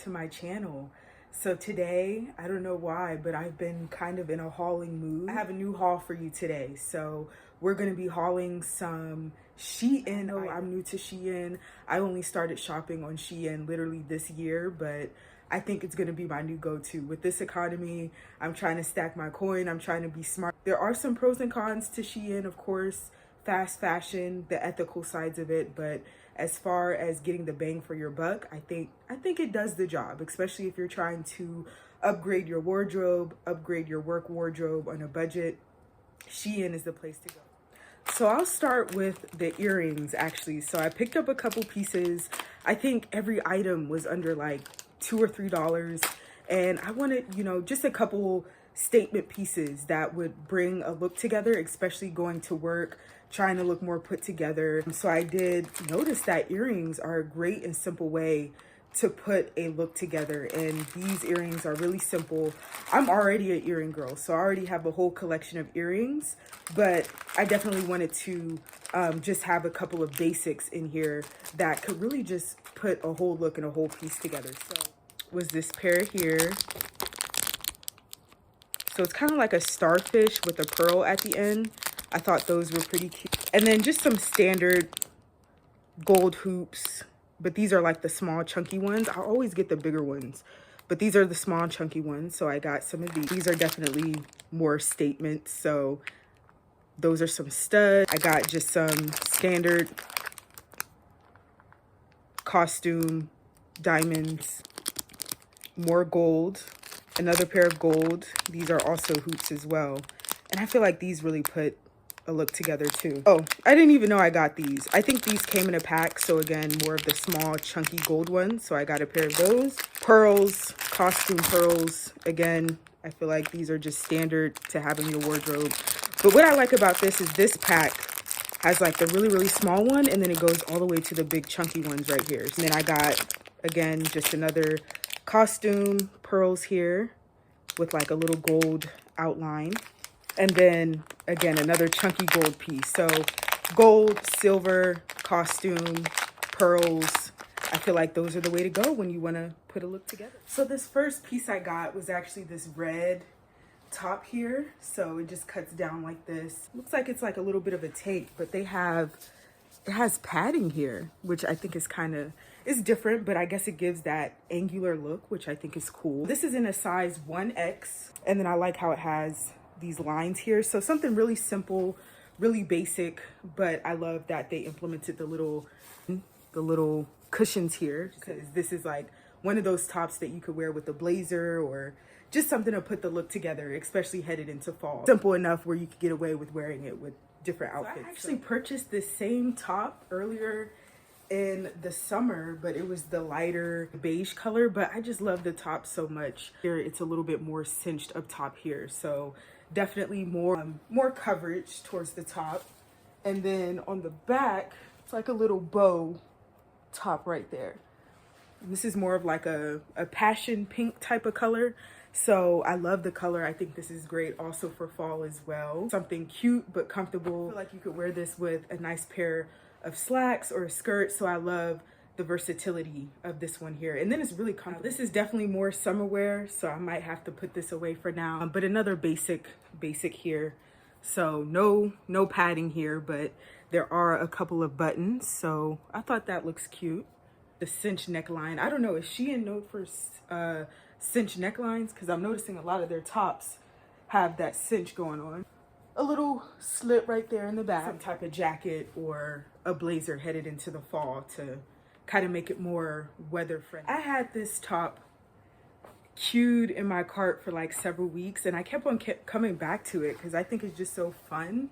to my channel. So today, I don't know why, but I've been kind of in a hauling mood. I have a new haul for you today. So we're gonna be hauling some Shein. No, I'm new to Shein. I only started shopping on Shein literally this year, but I think it's gonna be my new go-to. With this economy, I'm trying to stack my coin. I'm trying to be smart. There are some pros and cons to Shein, of course, fast fashion, the ethical sides of it, but as far as getting the bang for your buck, I think it does the job, especially if you're trying to upgrade your wardrobe, upgrade your work wardrobe on a budget. Shein is the place to go. So I'll start with the earrings actually. So I picked up a couple pieces. I think every item was under like $2 or $3, and I wanted, just a couple statement pieces that would bring a look together, especially going to work, trying to look more put together. So I did notice that earrings are a great and simple way to put a look together, and these earrings are really simple. I'm already an earring girl, so I already have a whole collection of earrings, but I definitely wanted to just have a couple of basics in here that could really just put a whole look and a whole piece together. So was this pair here. So it's kind of like a starfish with a pearl at the end. I thought those were pretty cute. And then just some standard gold hoops, but these are like the small chunky ones. I always get the bigger ones, but these are the small chunky ones. So I got some of these. These are definitely more statements. So those are some studs. I got just some standard costume diamonds, more gold, another pair of gold. These are also hoops as well. And I feel like these really put a look together too. Oh, I didn't even know I got these. I think these came in a pack. So again, more of the small chunky gold ones. So I got a pair of those. Pearls, costume pearls. Again, I feel like these are just standard to have in your wardrobe. But what I like about this is this pack has like the really, really small one, and then it goes all the way to the big chunky ones right here. And then I got, again, just another costume pearls here with like a little gold outline. And then again, another chunky gold piece. So gold, silver, costume, pearls. I feel like those are the way to go when you want to put a look together. So this first piece I got was actually this red top here. So it just cuts down like this. Looks like it's like a little bit of a tape, but it has padding here, which I think is it's different, but I guess it gives that angular look, which I think is cool. This is in a size 1X. And then I like how it has these lines here. So something really simple, really basic, but I love that they implemented the little cushions here, because this is like one of those tops that you could wear with a blazer or just something to put the look together, especially headed into fall. Simple enough where you could get away with wearing it with different outfits. So I actually purchased this same top earlier in the summer, but it was the lighter beige color, but I just love the top so much. Here it's a little bit more cinched up top here, so definitely more coverage towards the top. And then on the back, it's like a little bow top right there. And this is more of like a passion pink type of color. So I love the color. I think this is great also for fall as well. Something cute but comfortable. I feel like you could wear this with a nice pair of slacks or a skirt. So I love the versatility of this one here. And then it's really comfortable. This is definitely more summer wear, so I might have to put this away for now. But another basic here. So no padding here, but there are a couple of buttons. So I thought that looks cute. The cinch neckline. I don't know, is Shein known for cinch necklines? Because I'm noticing a lot of their tops have that cinch going on. A little slit right there in the back. Some type of jacket or a blazer headed into the fall to kind of make it more weather friendly. I had this top queued in my cart for like several weeks, and I kept coming back to it because I think it's just so fun.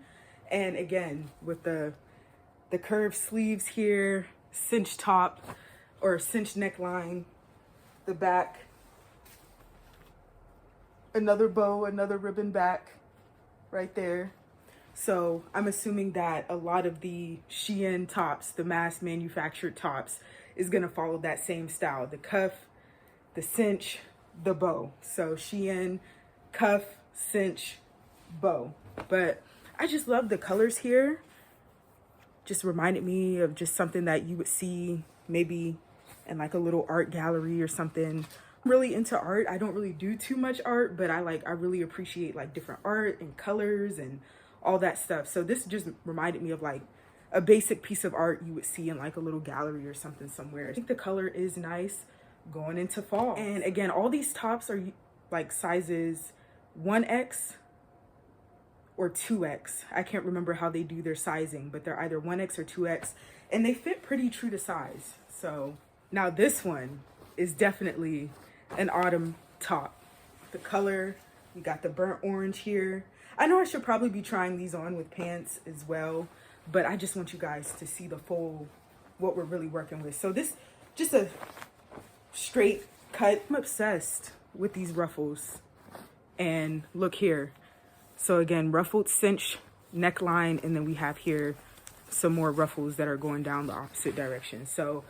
And again, with the curved sleeves here, cinch top or cinch neckline, the back, another bow, another ribbon back right there. So I'm assuming that a lot of the Shein tops, the mass manufactured tops, is gonna follow that same style. The cuff, the cinch, the bow. So Shein, cuff, cinch, bow. But I just love the colors here. Just reminded me of just something that you would see maybe in like a little art gallery or something. I'm really into art. I don't really do too much art, but I really appreciate like different art and colors and all that stuff. So this just reminded me of like a basic piece of art you would see in like a little gallery or something somewhere. I think the color is nice going into fall. And again, all these tops are like sizes 1X or 2X. I can't remember how they do their sizing, but they're either 1X or 2X, and they fit pretty true to size. So now this one is definitely an autumn top. The color, we got the burnt orange here. I know I should probably be trying these on with pants as well, but I just want you guys to see the full, what we're really working with. So this, just a straight cut. I'm obsessed with these ruffles. And look here. So again, ruffled cinch neckline, and then we have here some more ruffles that are going down the opposite direction. So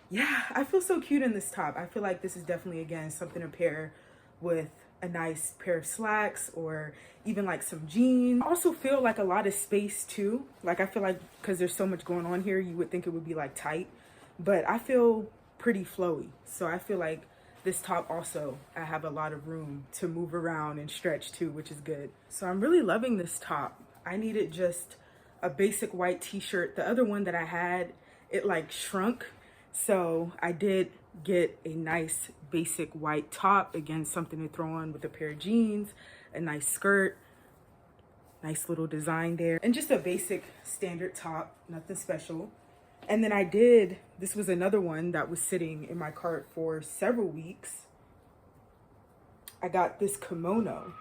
yeah, I feel so cute in this top. I feel like this is definitely, again, something to pair with a nice pair of slacks or even like some jeans. I also feel like a lot of space too. Like I feel like because there's so much going on here, you would think it would be like tight, but I feel pretty flowy. So I feel like this top also, I have a lot of room to move around and stretch too, which is good. So I'm really loving this top. I needed just a basic white t-shirt. The other one that I had, it like shrunk. So I did get a nice basic white top. Again, something to throw on with a pair of jeans, a nice skirt, nice little design there, and just a basic standard top, nothing special. And then I did, this was another one that was sitting in my cart for several weeks. I got this kimono.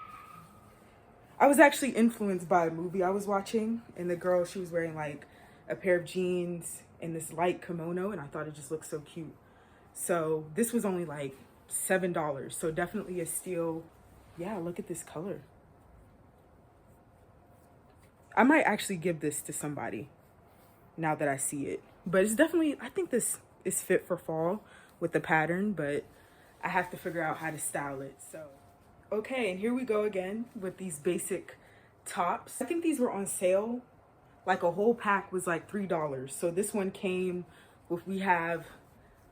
I was actually influenced by a movie I was watching, and the girl, she was wearing like a pair of jeans and this light kimono, and I thought it just looked so cute. So this was only like $7, so definitely a steal. Yeah, look at this color. I might actually give this to somebody now that I see it. But it's definitely, I think this is fit for fall with the pattern, but I have to figure out how to style it. So, okay, and here we go again with these basic tops. I think these were on sale. Like a whole pack was like $3. So this one came with, we have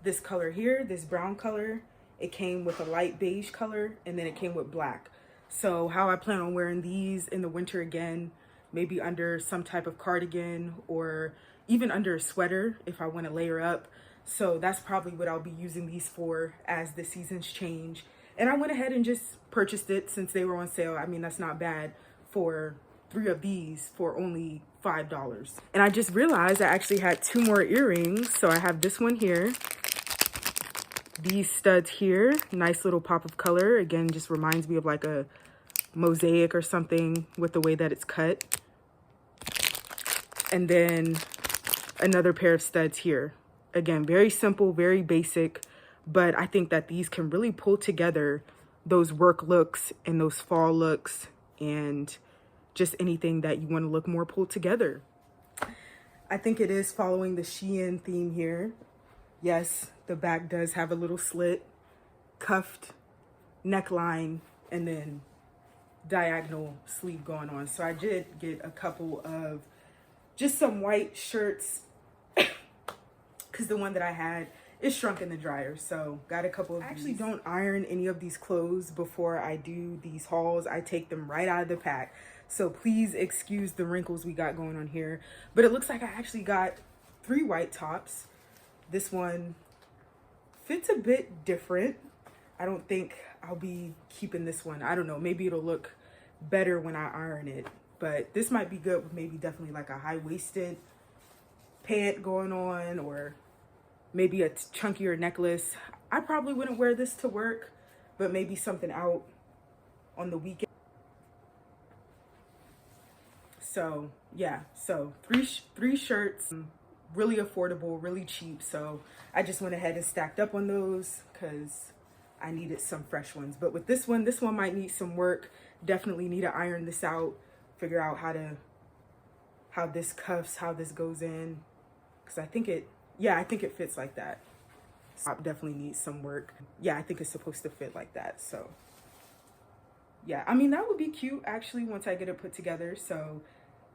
this color here, this brown color. It came with a light beige color, and then it came with black. So how I plan on wearing these in the winter again, maybe under some type of cardigan or even under a sweater if I want to layer up. So that's probably what I'll be using these for as the seasons change. And I went ahead and just purchased it since they were on sale. I mean, that's not bad for 3 of these for only $5. And I just realized I actually had 2 more earrings. So I have this one here. These studs here, nice little pop of color. Again, just reminds me of like a mosaic or something with the way that it's cut. And then another pair of studs here. Again, very simple, very basic, but I think that these can really pull together those work looks and those fall looks and just anything that you want to look more pulled together. I think it is following the Shein theme here. Yes, the back does have a little slit, cuffed neckline, and then diagonal sleeve going on. So I did get a couple of just some white shirts because the one that I had is shrunk in the dryer. So got a couple of these. I actually don't iron any of these clothes before I do these hauls. I take them right out of the pack. So please excuse the wrinkles we got going on here. But it looks like I actually got 3 white tops. This one fits a bit different. I don't think I'll be keeping this one. I don't know, maybe it'll look better when I iron it. But this might be good with maybe definitely like a high-waisted pant going on, or maybe a chunkier necklace. I probably wouldn't wear this to work, but maybe something out on the weekend. So yeah, so three shirts, really affordable, really cheap. So I just went ahead and stacked up on those because I needed some fresh ones. But with this one might need some work. Definitely need to iron this out, figure out how this cuffs, how this goes in, because I think it fits like that. So definitely needs some work. Yeah, I think it's supposed to fit like that. So yeah, I mean, that would be cute actually once I get it put together. So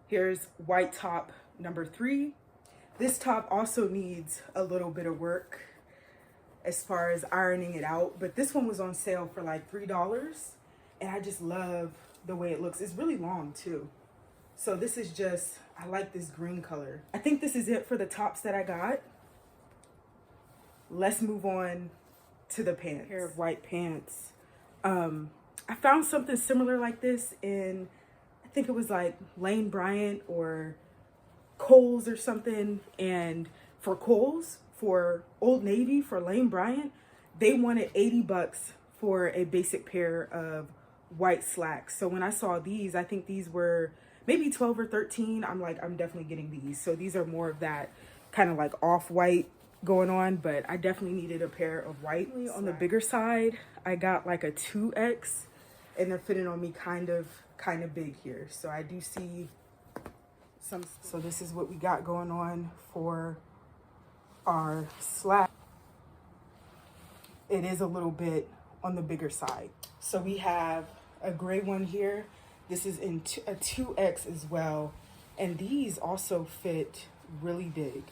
here's white top number 3. This top also needs a little bit of work. as far as ironing it out, but this one was on sale for like $3, and I just love the way it looks. It's really long too. So this is just, I like this green color. I think this is it for the tops that I got. Let's move on to the pants. A pair of white pants. I found something similar like this in, I think it was like Lane Bryant or Kohl's or something. And for Kohl's, for Old Navy, for Lane Bryant, they wanted 80 bucks for a basic pair of white slacks. So when I saw these, I think these were maybe 12 or 13. I'm like, I'm definitely getting these. So these are more of that kind of like off-white going on, but I definitely needed a pair of white. On the bigger side, I got like a 2X, and they're fitting on me kind of big here. So I do see some. So this is what we got going on for our slack. It is a little bit on the bigger side. So we have a gray one here. This is in a 2X as well. And these also fit really big.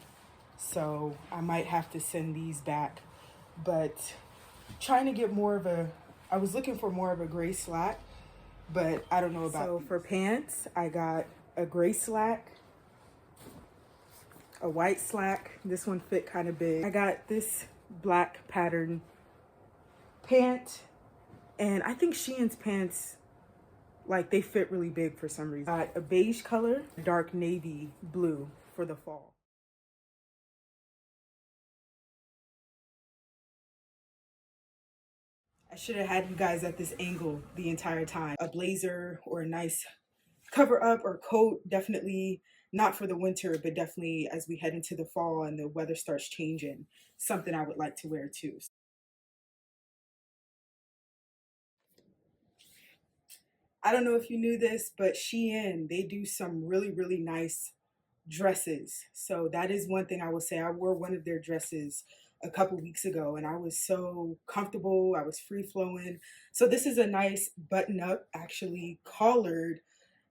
So I might have to send these back, but trying to get more of a, I was looking for more of a gray slack, but I don't know about. So for pants, I got a gray slack, a white slack. This one fit kind of big. I got this black pattern pant, and I think Shein's pants, like, they fit really big for some reason. Got a beige color, dark navy blue for the fall. I should have had you guys at this angle the entire time. A blazer or a nice cover up or coat, definitely not for the winter, but definitely as we head into the fall and the weather starts changing, something I would like to wear too. I don't know if you knew this, but Shein, they do some really, really nice dresses. So that is one thing I will say. I wore one of their dresses a couple weeks ago and I was so comfortable. I was free flowing. So this is a nice button up, actually collared,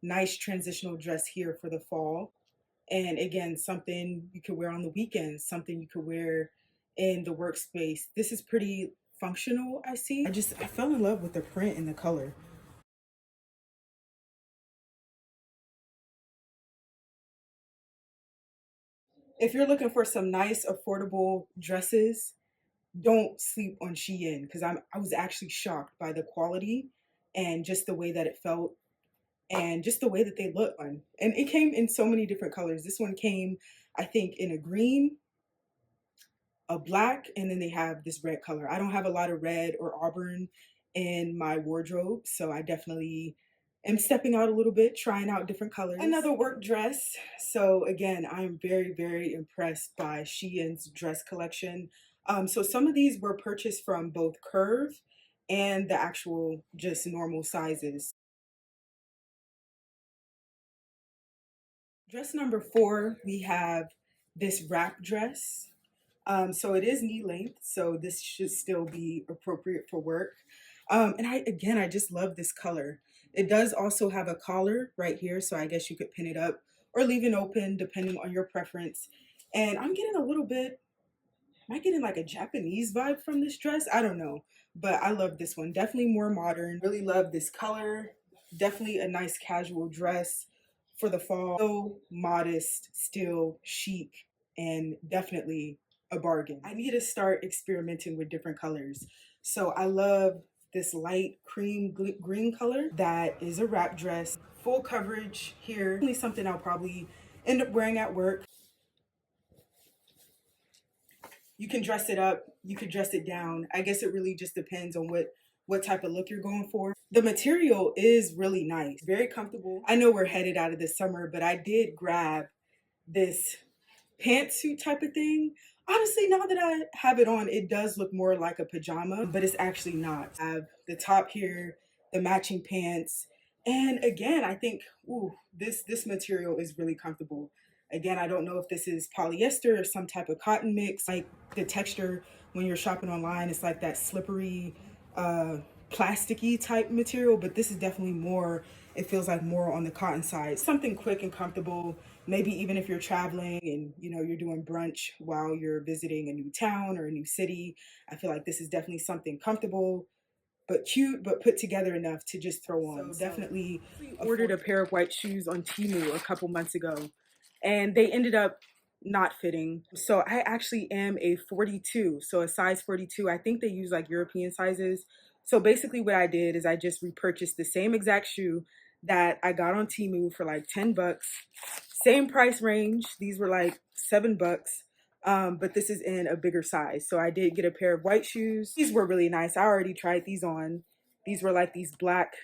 nice transitional dress here for the fall. And again, something you could wear on the weekends, something you could wear in the workspace. This is pretty functional, I see. I fell in love with the print and the color. If you're looking for some nice, affordable dresses, don't sleep on Shein because I was actually shocked by the quality and just the way that it felt and just the way that they look on. And it came in so many different colors. This one came, I think, in a green, a black, and then they have this red color. I don't have a lot of red or auburn in my wardrobe, so I definitely am stepping out a little bit, trying out different colors. Another work dress. So again, I'm very, very impressed by Shein's dress collection. So some of these were purchased from both Curve and the actual just normal sizes. Dress number 4, we have this wrap dress. So it is knee length, so this should still be appropriate for work. And I just love this color. It does also have a collar right here, so I guess you could pin it up or leave it open depending on your preference. And I'm getting a little bit, am I getting like a Japanese vibe from this dress? I don't know, but I love this one. Definitely more modern. Really love this color. Definitely a nice casual dress for the fall. So modest, still chic, and definitely a bargain. I need to start experimenting with different colors. So I love this light cream green color that is a wrap dress, full coverage here. Definitely something I'll probably end up wearing at work. You can dress it up, you could dress it down. I guess it really just depends on what type of look you're going for. The material is really nice, very comfortable. I know we're headed out of the summer, but I did grab this pantsuit type of thing. Honestly, now that I have it on, it does look more like a pajama, but it's actually not. I have the top here, the matching pants, and again, I think, ooh, this material is really comfortable. Again, I don't know if this is polyester or some type of cotton mix. Like the texture when you're shopping online, it's like that slippery, plasticky type material, but this is definitely more, it feels like more on the cotton side. Something quick and comfortable, maybe even if you're traveling and you know you're doing brunch while you're visiting a new town or a new city. I feel like this is definitely something comfortable but cute, but put together enough to just throw on. So definitely ordered a pair of white shoes on Temu a couple months ago, and they ended up not fitting. So I actually am a 42, so a size 42. I think they use like European sizes. So basically what I did is I just repurchased the same exact shoe that I got on Temu for like 10 bucks. Same price range. These were like $7. But this is in a bigger size. So I did get a pair of white shoes. These were really nice. I already tried these on. These were like these black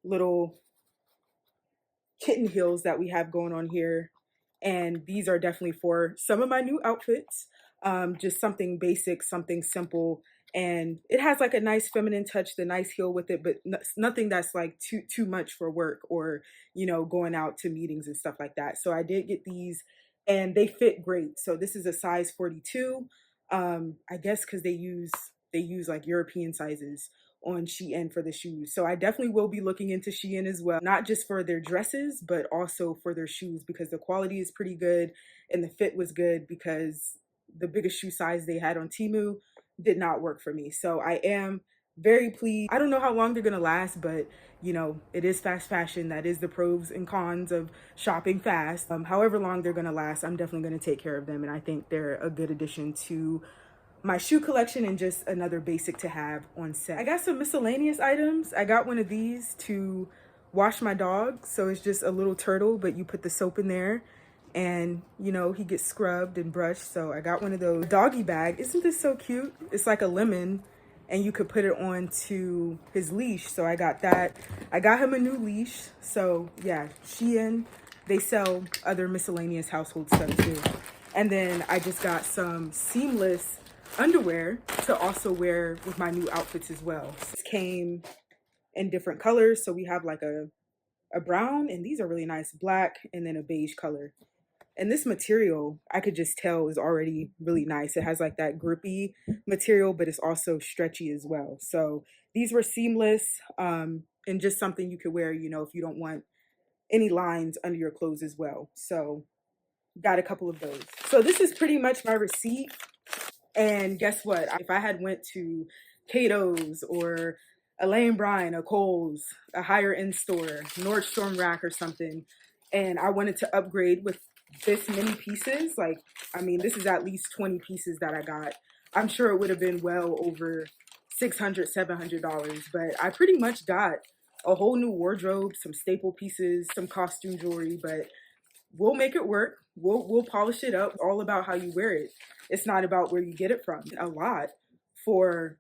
little kitten heels that we have going on here. And these are definitely for some of my new outfits. Just something basic, something simple. And it has like a nice feminine touch, the nice heel with it, but nothing that's like too much for work or, you know, going out to meetings and stuff like that. So I did get these and they fit great. So this is a size 42. I guess because they use like European sizes on Shein for the shoes. So I definitely will be looking into Shein as well, not just for their dresses, but also for their shoes because the quality is pretty good and the fit was good because the biggest shoe size they had on Temu did not work for me. So I am very pleased. I don't know how long they're gonna last, but you know, it is fast fashion. That is the pros and cons of shopping fast. However long they're gonna last, I'm definitely gonna take care of them. And I think they're a good addition to my shoe collection and just another basic to have on set. I got some miscellaneous items. I got one of these to wash my dog. So it's just a little turtle, but you put the soap in there and you know, he gets scrubbed and brushed. So I got one of those. Doggy bag. Isn't this so cute? It's like a lemon and you could put it onto his leash. So I got that. I got him a new leash. So yeah, Shein, they sell other miscellaneous household stuff too. And then I just got some seamless underwear to also wear with my new outfits as well. This came in different colors. So we have like a brown, and these are really nice, black, and then a beige color. And this material, I could just tell is already really nice. It has like that grippy material, but it's also stretchy as well. So these were seamless and just something you could wear, you know, if you don't want any lines under your clothes as well. So got a couple of those. So this is pretty much my receipt. And guess what? If I had went to Cato's or a Lane Bryant, a Kohl's, a higher end store, Nordstrom Rack or something, and I wanted to upgrade with this many pieces, like, I mean, this is at least 20 pieces that I got. I'm sure it would have been well over $600, $700, but I pretty much got a whole new wardrobe, some staple pieces, some costume jewelry, but we'll make it work. We'll polish it up. All about how you wear it. It's not about where you get it from. A lot for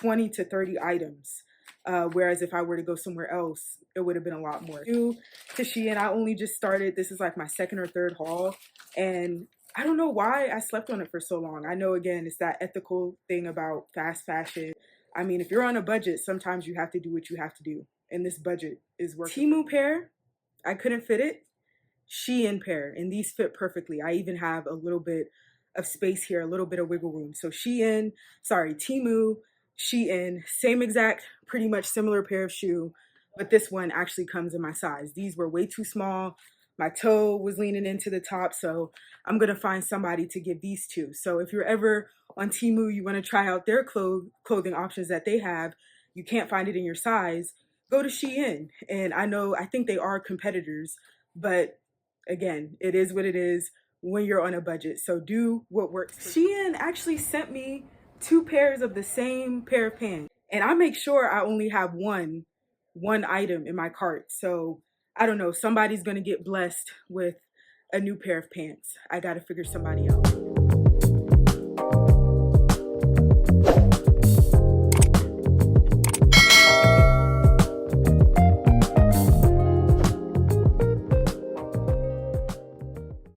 20 to 30 items. Whereas if I were to go somewhere else, it would have been a lot more. To Shein, I only just started. This is like my second or third haul. And I don't know why I slept on it for so long. I know, again, it's that ethical thing about fast fashion. I mean, if you're on a budget, sometimes you have to do what you have to do. And this budget is working. Temu pair, I couldn't fit it. Shein pair, and these fit perfectly. I even have a little bit of space here, a little bit of wiggle room. So Temu, Shein, same exact, pretty much similar pair of shoe, but this one actually comes in my size. These were way too small. My toe was leaning into the top, so I'm gonna find somebody to give these to. So if you're ever on Temu, you wanna try out their clothing options that they have, you can't find it in your size, go to Shein. And I think they are competitors, but again, it is what it is when you're on a budget. So do what works. Shein actually sent me 2 pairs of the same pair of pants. And I make sure I only have one item in my cart. So I don't know, somebody's gonna get blessed with a new pair of pants. I gotta figure somebody out.